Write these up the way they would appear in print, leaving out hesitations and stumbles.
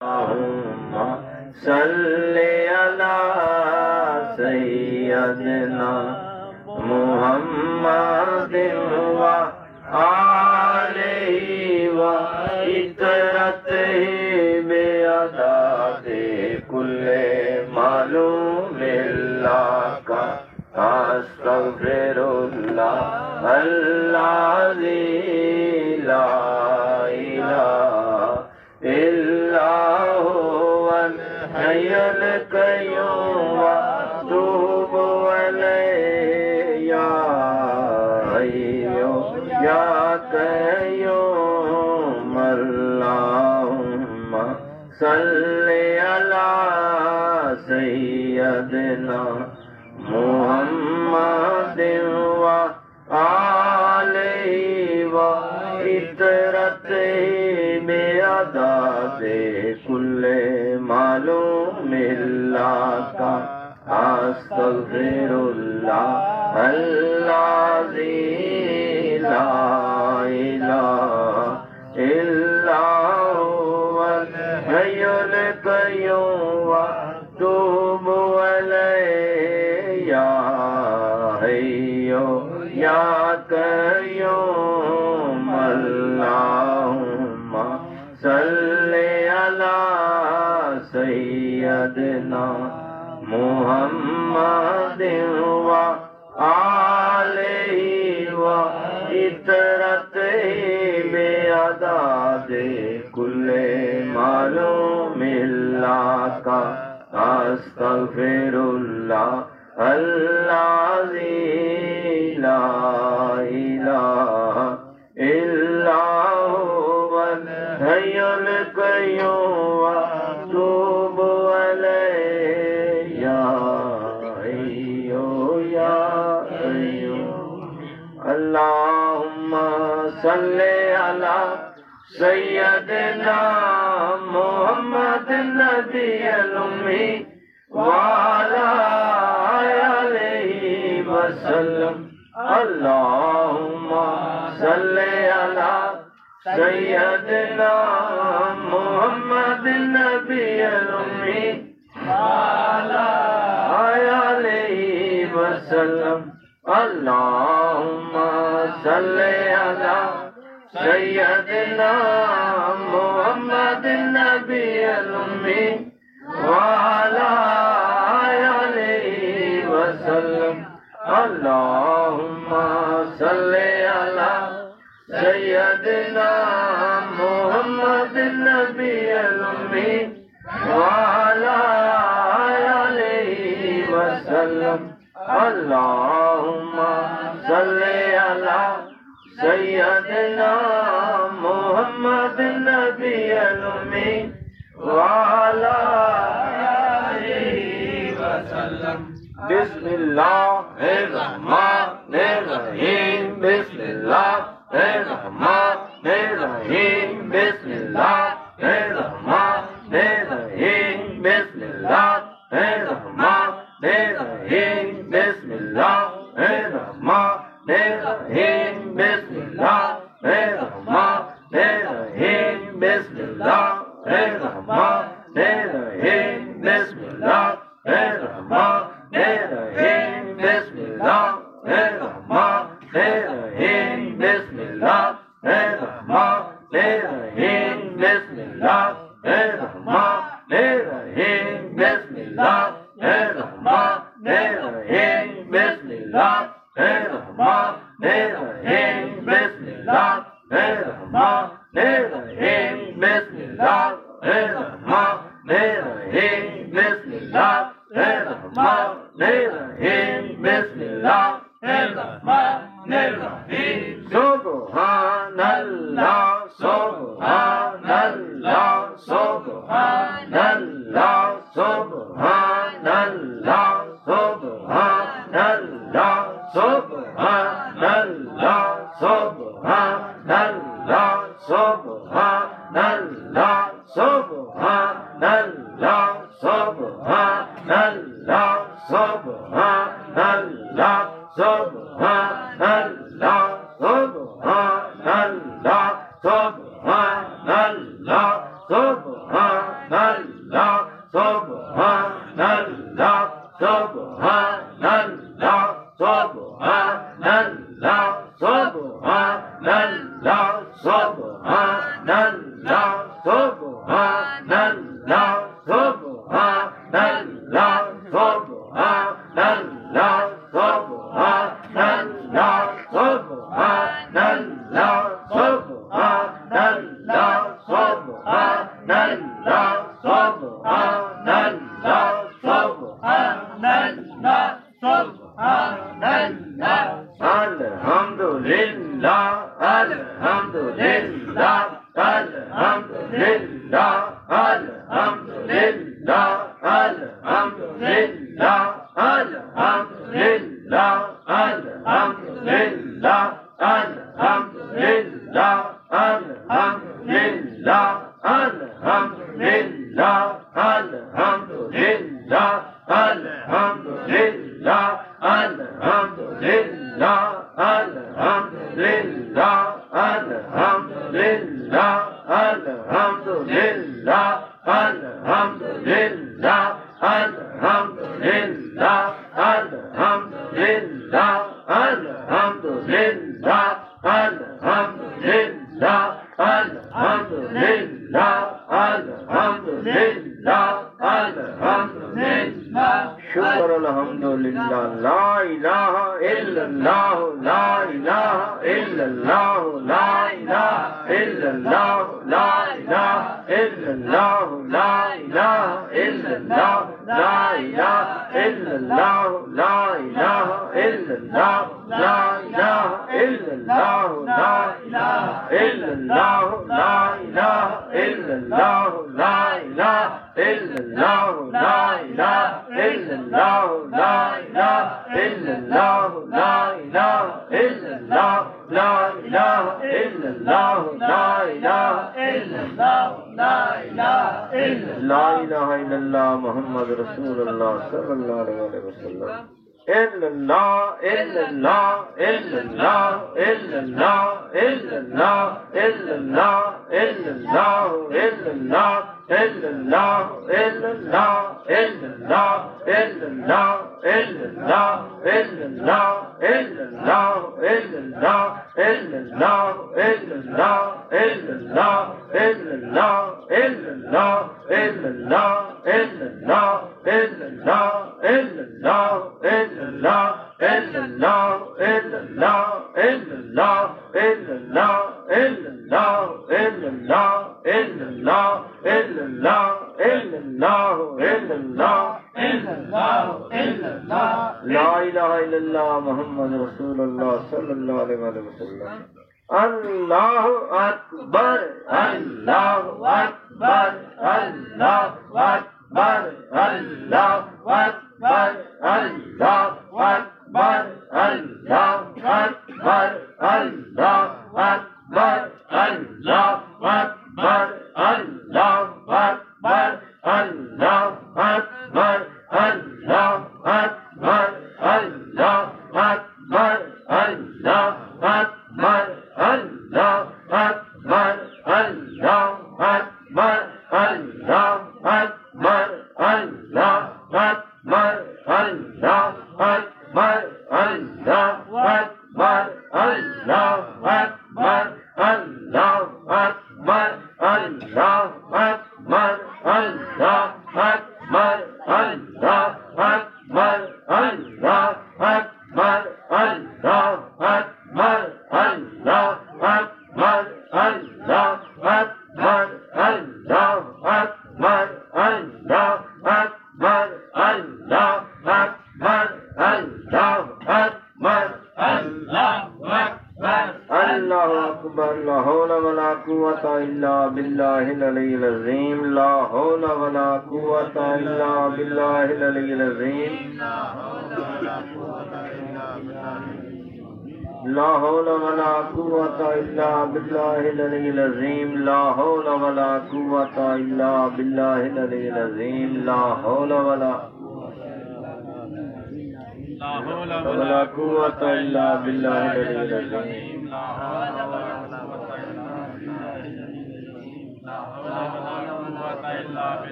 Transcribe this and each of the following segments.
अल्लाहुम्मा सल्ली अला सय्यदिना मुहम्मदिन व आलिहि व इतरतिहि बिअदादि कुल्ले मालूमिल्लाह का अस्तगफिरुल्लाह अल्लाज़ी ला इलाहा इल्ला हुवल हय्युल क़य्यूम व अतूबु अलैहि या हय्यु या क़य्यूम अल्लाहुम्मा सल्लि अला सय्यदिना मुहम्मदिन व आलिहि व इतरतिहि बिअदादि कुल्ले मालूमिल्लाह का अस्तगफिरुल्लाह अल्लाज़ी ला इलाहा इल्ला हुवल हय्युल क़य्यूम व अतूबु अलैहि या हय्यु या क़य्यूम अल्लाहुम्मा सल्लि अला सय्यदिना मुहम्मदिन व आलिहि व इतरतिहि बिअदादि कुल्ले मालूमिल्लाह का अस्तगफिरुल्लाह अल्लाज़ी ला इलाहा इल्ला हुवल हय्युल क़य्यूम व अतूबु अलैहि या हय्यु या क़य्यूम अल्लाहुम्मा सल्लि अला सय्यदिना मुहम्मदिन नबिय्यिल उम्मी व अला आलिहि वसल्लम अल्लाहुम्मा सल्लि अला सय्यदिना मुहम्मदिन नबिय्यिल उम्मी व अला आलिहि वसल्लम अल्लाहुम्मा सल्लि अला सय्यदिना मुहम्मदिन नबिय्यिल उम्मी व अला आलिहि वसल्लम अल्लाहुम्मा सल्लि अला सय्यदिना मुहम्मदिन नबिय्यिल उम्मी व अला आलिहि वसल्लम अल्लाहुम्मा सल्लि अला सय्यदिना मुहम्मदिन नबिय्यिल उम्मी व अला आलिहि वसल्लम बिस्मिल्लाहिर रहमानिर रहीम बिस्मिल्लाहिर रहमानिर रहीम बिस्मिल्लाहिर रहमानिर रहीम बिस्मिल्लाहिर रहमानिर रहीम बिस्मिल्लाहिर रहमानिर रहीम बिस्मिल्लाहिर रहमानिर रहीम बिस्मिल्लाहिर रहमानिर रहीम बिस्मिल्लाहिर रहमानिर रहीम बिस्मिल्लाहिर रहमानिर रहीम बिस्मिल्लाहिर रहमानिर रहीम बिस्मिल्लाहिर रहमानिर रहीम बिस्मिल्लाहिर रहमानिर रहीम बिस्मिल्लाहिर रहमानिर रहीम बिस्मिल्लाहिर रहमानिर रहीम बिस्मिल्लाहिर रहमानिर रहीम बिस्मिल्लाहिर रहमानिर रहीम बिस्मिल्लाहिर रहमानिर रहीम सुब्हानल्लाह सुब्हानल्लाह सुब्हानल्लाह सुब्हानल्लाह सुब्हानल्लाह सुब्हानल्लाह सुब्हानल्लाह सुब्हानल्लाह सुब्हानल्लाह सुब्हानल्लाह सुब्हानल्लाह सुब्हानल्लाह सुब्हानल्लाह सुब्हानल्लाह सुब्हानल्लाह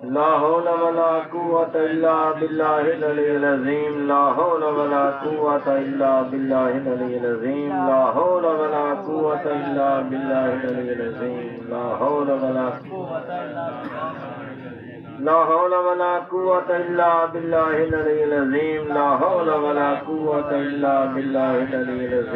لا حول ولا قوة إلا بالله العلي العظيم لا حول ولا قوة إلا بالله العلي العظيم لا حول ولا قوة إلا بالله العلي العظيم لا حول ولا قوة لا حول ولا قوة إلا بالله العلي العظيم لا حول ولا قوة إلا بالله العلي العظيم